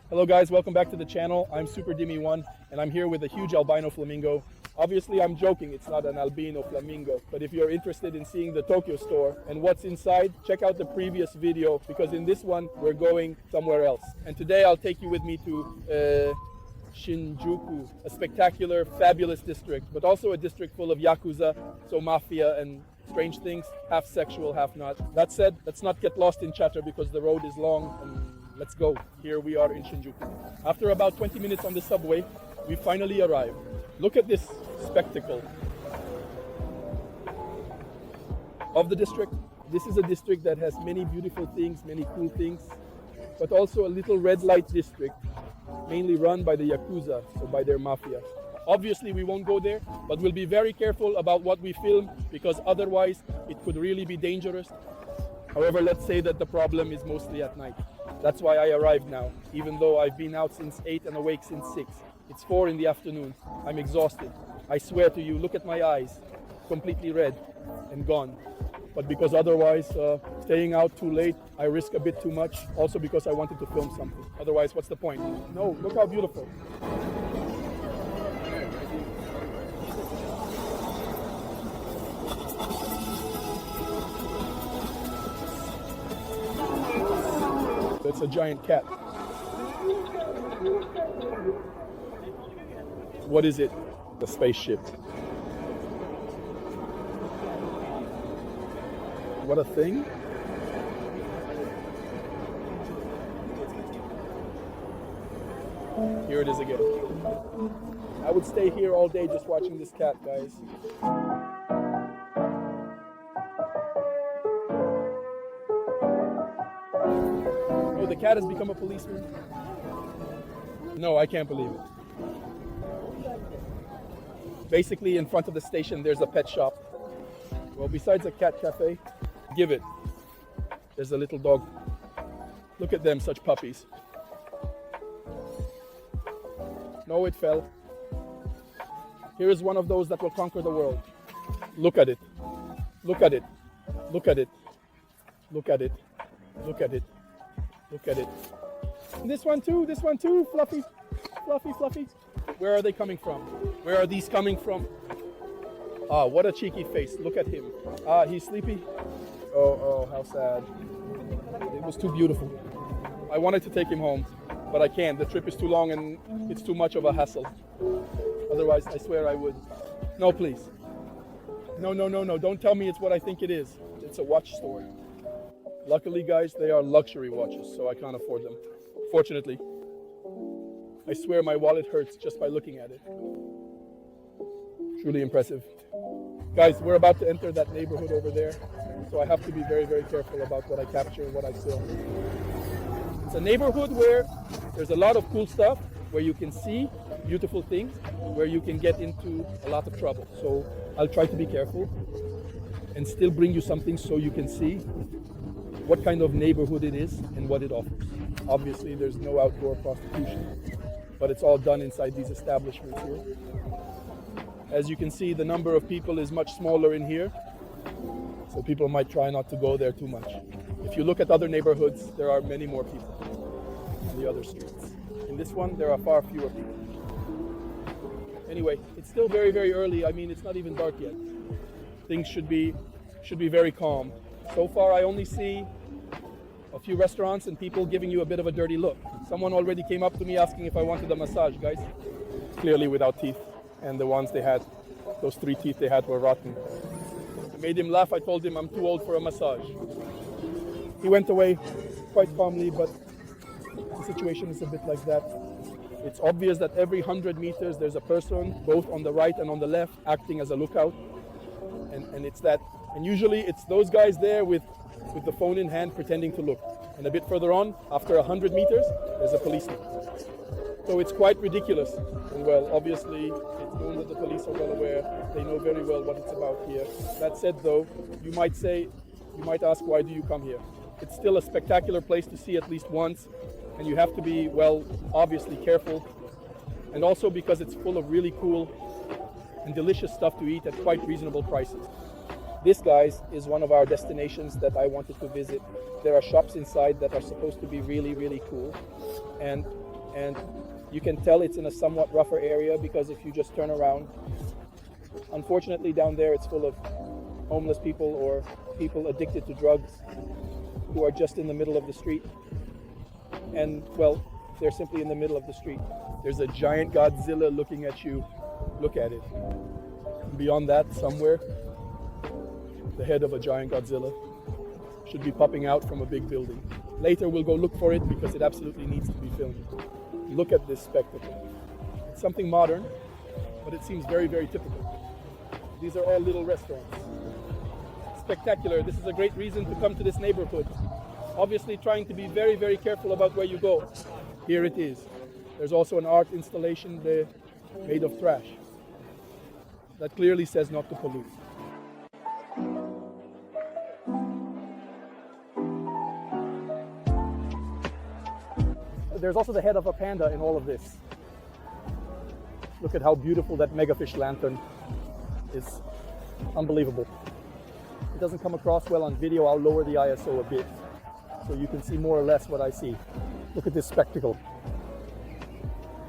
Hello guys, welcome back to the channel. I'm Super Dimi1 and I'm here with a huge albino flamingo. Obviously I'm joking, it's not an albino flamingo, but if you're interested in seeing the Tokyo store and what's inside, check out the previous video because in this one we're going somewhere else. And today I'll take you with me to Shinjuku, a spectacular, fabulous district, but also a district full of Yakuza, so mafia and strange things, half sexual, half not. That said, let's not get lost in chatter because the road is long and let's go. Here we are in Shinjuku. After about 20 minutes on the subway, we finally arrived. Look at this spectacle of the district. This is a district that has many beautiful things, many cool things, but also a little red light district, mainly run by the Yakuza, so by their mafia. Obviously we won't go there, but we'll be very careful about what we film because otherwise it could really be dangerous. However, let's say that the problem is mostly at night. That's why I arrived now, even though I've been out since 8 and awake since 6. It's 4 in the afternoon. I'm exhausted. I swear to you, look at my eyes, completely red and gone. But because otherwise, staying out too late, I risk a bit too much. Also because I wanted to film something. Otherwise, what's the point? No, look how beautiful. That's a giant cat. What is it? The spaceship. What a thing. Here it is again. I would stay here all day just watching this cat, guys. The cat has become a policeman? No, I can't believe it. Basically, in front of the station, there's a pet shop. Well, besides a cat cafe, give it. There's a little dog. Look at them, such puppies. No, it fell. Here is one of those that will conquer the world. Look at it. Look at it. Look at it. Look at it. Look at it. Look at it. And this one too, fluffy, fluffy, fluffy. Where are they coming from? Where are these coming from? Ah, what a cheeky face. Look at him. Ah, he's sleepy. Oh, how sad. It was too beautiful. I wanted to take him home, but I can't. The trip is too long and it's too much of a hassle. Otherwise, I swear I would. No, please. No. Don't tell me it's what I think it is. It's a watch store. Luckily, guys, they are luxury watches, so I can't afford them. Fortunately. I swear my wallet hurts just by looking at it. Truly impressive. Guys, we're about to enter that neighborhood over there, so I have to be very, very careful about what I capture and what I film. It's a neighborhood where there's a lot of cool stuff, where you can see beautiful things, where you can get into a lot of trouble. So I'll try to be careful and still bring you something so you can see what kind of neighborhood it is and what it offers. Obviously, there's no outdoor prostitution, but it's all done inside these establishments here. As you can see, the number of people is much smaller in here, so people might try not to go there too much. If you look at other neighborhoods, there are many more people on the other streets. In this one, there are far fewer people. Anyway, it's still very, very early. I mean, it's not even dark yet. Things should be very calm. So far, I only see a few restaurants and people giving you a bit of a dirty look. Someone already came up to me asking if I wanted a massage, guys. Clearly without teeth. And the ones they had, those 3 teeth they had were rotten. I made him laugh. I told him I'm too old for a massage. He went away quite calmly, but the situation is a bit like that. It's obvious that every 100 meters there's a person, both on the right and on the left, acting as a lookout. And it's that. And usually it's those guys there with the phone in hand pretending to look. And a bit further on, after 100 meters, there's a policeman. So it's quite ridiculous. And well, obviously, it's known that the police are well aware. They know very well what it's about here. That said though, you might ask, why do you come here? It's still a spectacular place to see at least once. And you have to be, well, obviously careful. And also because it's full of really cool and delicious stuff to eat at quite reasonable prices. This, guys, is one of our destinations that I wanted to visit. There are shops inside that are supposed to be really, really cool. And and you can tell it's in a somewhat rougher area because if you just turn around, unfortunately down there it's full of homeless people or people addicted to drugs who are just in the middle of the street. And well, they're simply in the middle of the street. There's a giant Godzilla looking at you. Look at it. Beyond that, somewhere, the head of a giant Godzilla should be popping out from a big building. Later we'll go look for it because it absolutely needs to be filmed. Look at this spectacle. It's something modern, but it seems very, very typical. These are all little restaurants. Spectacular. This is a great reason to come to this neighborhood. Obviously trying to be very, very careful about where you go. Here it is. There's also an art installation there made of trash. That clearly says not to pollute. There's also the head of a panda in all of this. Look at how beautiful that megafish lantern is. Unbelievable. It doesn't come across well on video. I'll lower the ISO a bit so you can see more or less what I see. Look at this spectacle.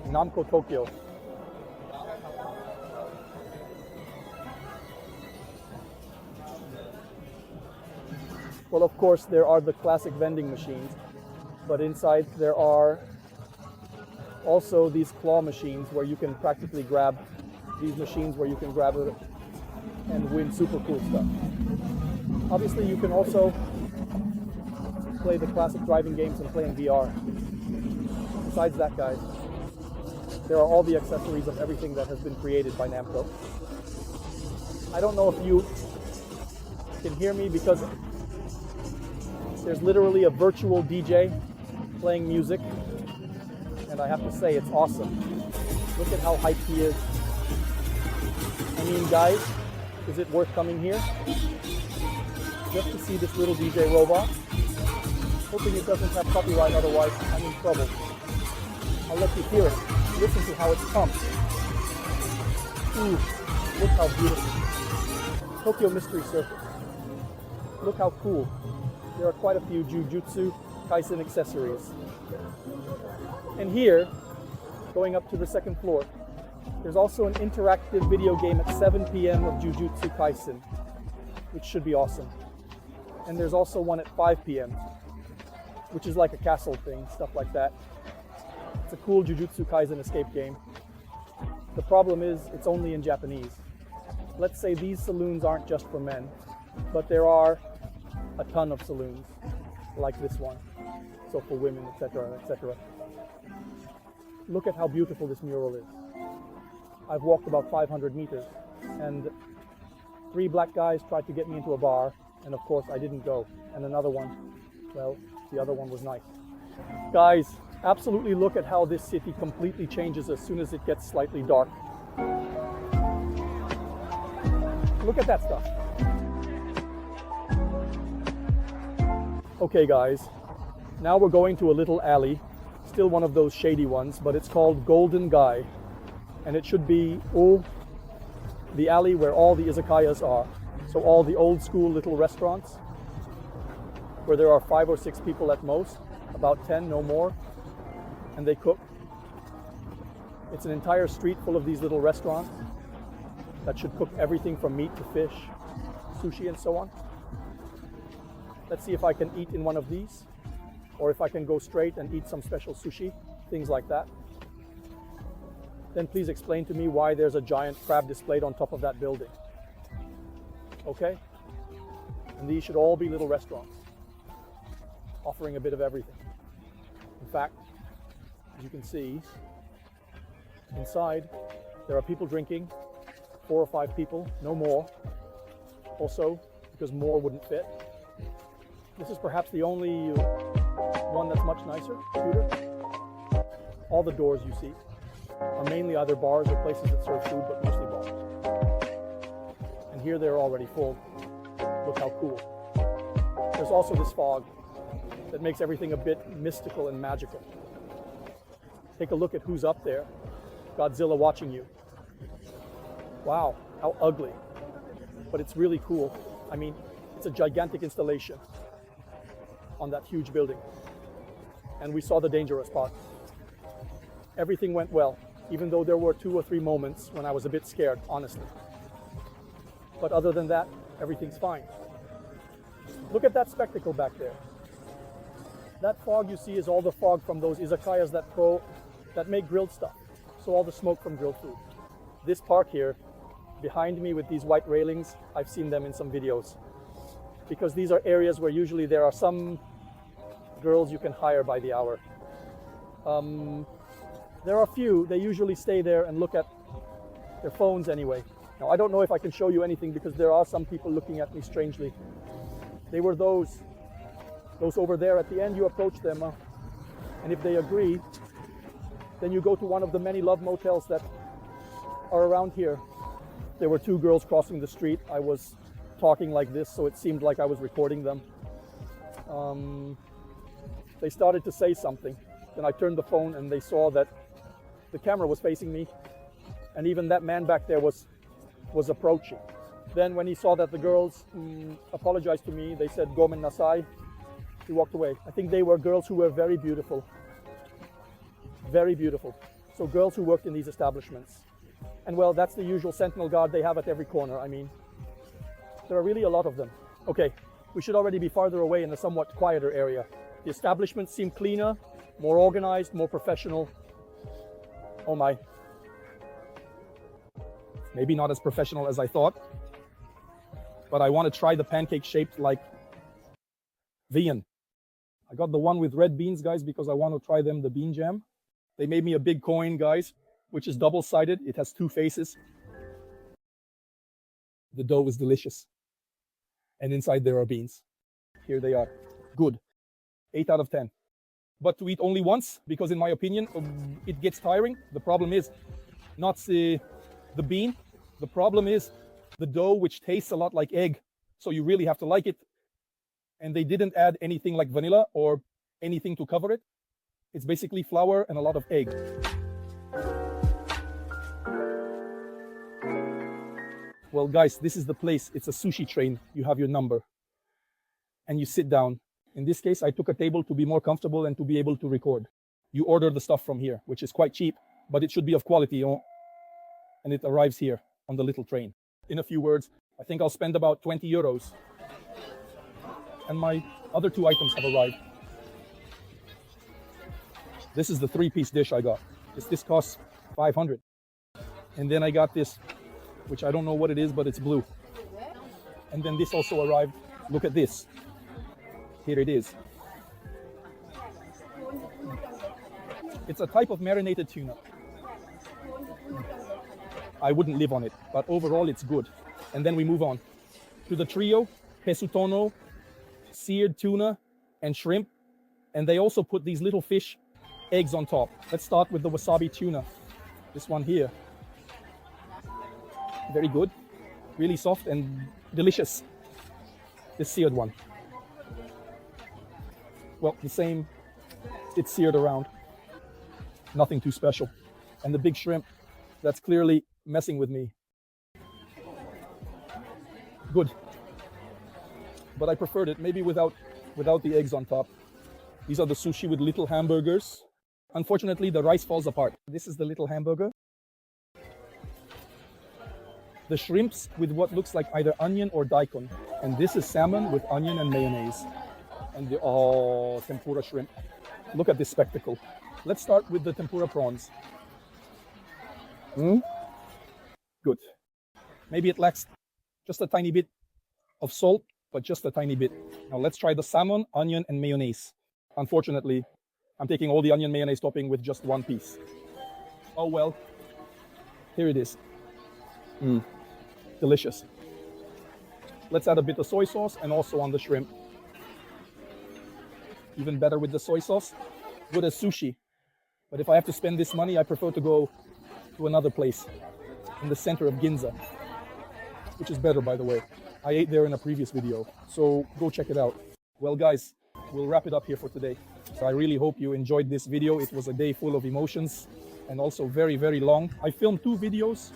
Namco, Tokyo. Well, of course, there are the classic vending machines, but inside there are also these claw machines where you can practically grab these machines where you can grab it and win super cool stuff. Obviously, you can also play the classic driving games and play in VR. Besides that, guys, there are all the accessories of everything that has been created by Namco. I don't know if you can hear me because there's literally a virtual DJ playing music, and I have to say it's awesome. Look at how hyped he is. I mean, guys, is it worth coming here just to see this little DJ robot? Hoping it doesn't have copyright, otherwise I'm in trouble. I'll let you hear it. Listen to how it pumps. Ooh, look how beautiful. Tokyo Mystery Circus. Look how cool. There are quite a few Jujutsu Kaisen accessories. And here, going up to the second floor, there's also an interactive video game at 7 p.m. of Jujutsu Kaisen, which should be awesome. And there's also one at 5 p.m., which is like a castle thing, stuff like that. It's a cool Jujutsu Kaisen escape game. The problem is, it's only in Japanese. Let's say these saloons aren't just for men, but there are a ton of saloons, like this one. So for women, etc., etc. Look at how beautiful this mural is. I've walked about 500 meters, and 3 black guys tried to get me into a bar, and of course I didn't go. And another one, well, the other one was nice. Guys, absolutely look at how this city completely changes as soon as it gets slightly dark. Look at that stuff. Okay guys, now we're going to a little alley, still one of those shady ones, but it's called Golden Guy. And it should be the alley where all the izakayas are. So all the old school little restaurants, where there are 5 or 6 people at most, about 10, no more, and they cook. It's an entire street full of these little restaurants that should cook everything from meat to fish, sushi and so on. Let's see if I can eat in one of these, or if I can go straight and eat some special sushi, things like that. Then please explain to me why there's a giant crab displayed on top of that building. Okay? And these should all be little restaurants, offering a bit of everything. In fact, as you can see, inside there are people drinking, 4 or 5 people, no more. Also, because more wouldn't fit. This is perhaps the only one that's much nicer, cuter. All the doors you see are mainly either bars or places that serve food, but mostly bars. And here they're already full. Look how cool. There's also this fog that makes everything a bit mystical and magical. Take a look at who's up there. Godzilla watching you. Wow, how ugly. But it's really cool. I mean, it's a gigantic installation on that huge building. And we saw the dangerous part. everything went well, even though there were 2 or 3 moments when I was a bit scared, honestly. But other than that, everything's fine. Look at that spectacle back there. That fog you see is all the fog from those izakayas that make grilled stuff. So all the smoke from grilled food. This park here, behind me with these white railings, I've seen them in some videos. Because these are areas where usually there are some girls you can hire by the hour. There are a few, they usually stay there and look at their phones anyway. Now I don't know if I can show you anything because there are some people looking at me strangely. They were those over there. At the end you approach them, and if they agree, then you go to one of the many love motels that are around here. There were 2 girls crossing the street. I was talking like this, so it seemed like I was recording them. They started to say something. Then I turned the phone and they saw that the camera was facing me, and even that man back there was approaching. Then when he saw that the girls apologized to me, they said "Gomen nasai." He walked away. I think they were girls who were very beautiful. Very beautiful. So girls who worked in these establishments. And well, that's the usual sentinel guard they have at every corner. I mean, there are really a lot of them. Okay, we should already be farther away in a somewhat quieter area. The establishments seem cleaner, more organized, more professional. Oh my. Maybe not as professional as I thought, but I want to try the pancake shaped like Vian. I got the one with red beans, guys, because I want to try them, the bean jam. They made me a big coin, guys, which is double-sided. It has 2 faces. The dough is delicious. And inside there are beans. Here they are. Good. 8 out of 10. But to eat only once, because in my opinion, it gets tiring. The problem is not the bean. The problem is the dough, which tastes a lot like egg. So you really have to like it. And they didn't add anything like vanilla or anything to cover it. It's basically flour and a lot of egg. Well, guys, this is the place. It's a sushi train. You have your number and you sit down. In this case, I took a table to be more comfortable and to be able to record. You order the stuff from here, which is quite cheap, but it should be of quality, you know? And it arrives here on the little train. In a few words, I think I'll spend about 20 euros. And my other 2 items have arrived. This is the 3-piece dish I got. This costs 500. And then I got this, which I don't know what it is, but it's blue. And then this also arrived. Look at this. Here it is. It's a type of marinated tuna. I wouldn't live on it, but overall it's good. And then we move on to the trio, pesutono, seared tuna, and shrimp. And they also put these little fish eggs on top. Let's start with the wasabi tuna. This one here. Very good. Really soft and delicious. This seared one. Well, the same. It's seared around. Nothing too special. And the big shrimp, that's clearly messing with me. Good. But I preferred it, maybe without the eggs on top. These are the sushi with little hamburgers. Unfortunately, the rice falls apart. This is the little hamburger. The shrimps with what looks like either onion or daikon. And this is salmon with onion and mayonnaise. And the tempura shrimp. Look at this spectacle. Let's start with the tempura prawns. Good. Maybe it lacks just a tiny bit of salt, but just a tiny bit. Now let's try the salmon, onion, and mayonnaise. Unfortunately, I'm taking all the onion mayonnaise topping with just 1 piece. Oh well. Here it is. Delicious. Let's add a bit of soy sauce and also on the shrimp. Even better with the soy sauce. Good as sushi. But if I have to spend this money, I prefer to go to another place in the center of Ginza, which is better, by the way. I ate there in a previous video, so go check it out. Well, guys, we'll wrap it up here for today. So I really hope you enjoyed this video. It was a day full of emotions and also very, very long. I filmed 2 videos.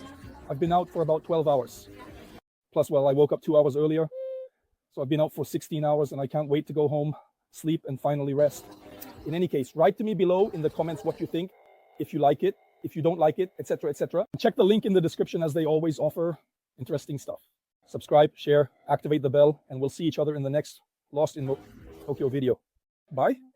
I've been out for about 12 hours. Plus, well, I woke up 2 hours earlier. So I've been out for 16 hours and I can't wait to go home, sleep, and finally rest. In any case, write to me below in the comments what you think. if you like it, if you don't like it, etc., etc. Check the link in the description, as they always offer interesting stuff. Subscribe, share, activate the bell, and we'll see each other in the next Lost in Tokyo video. Bye.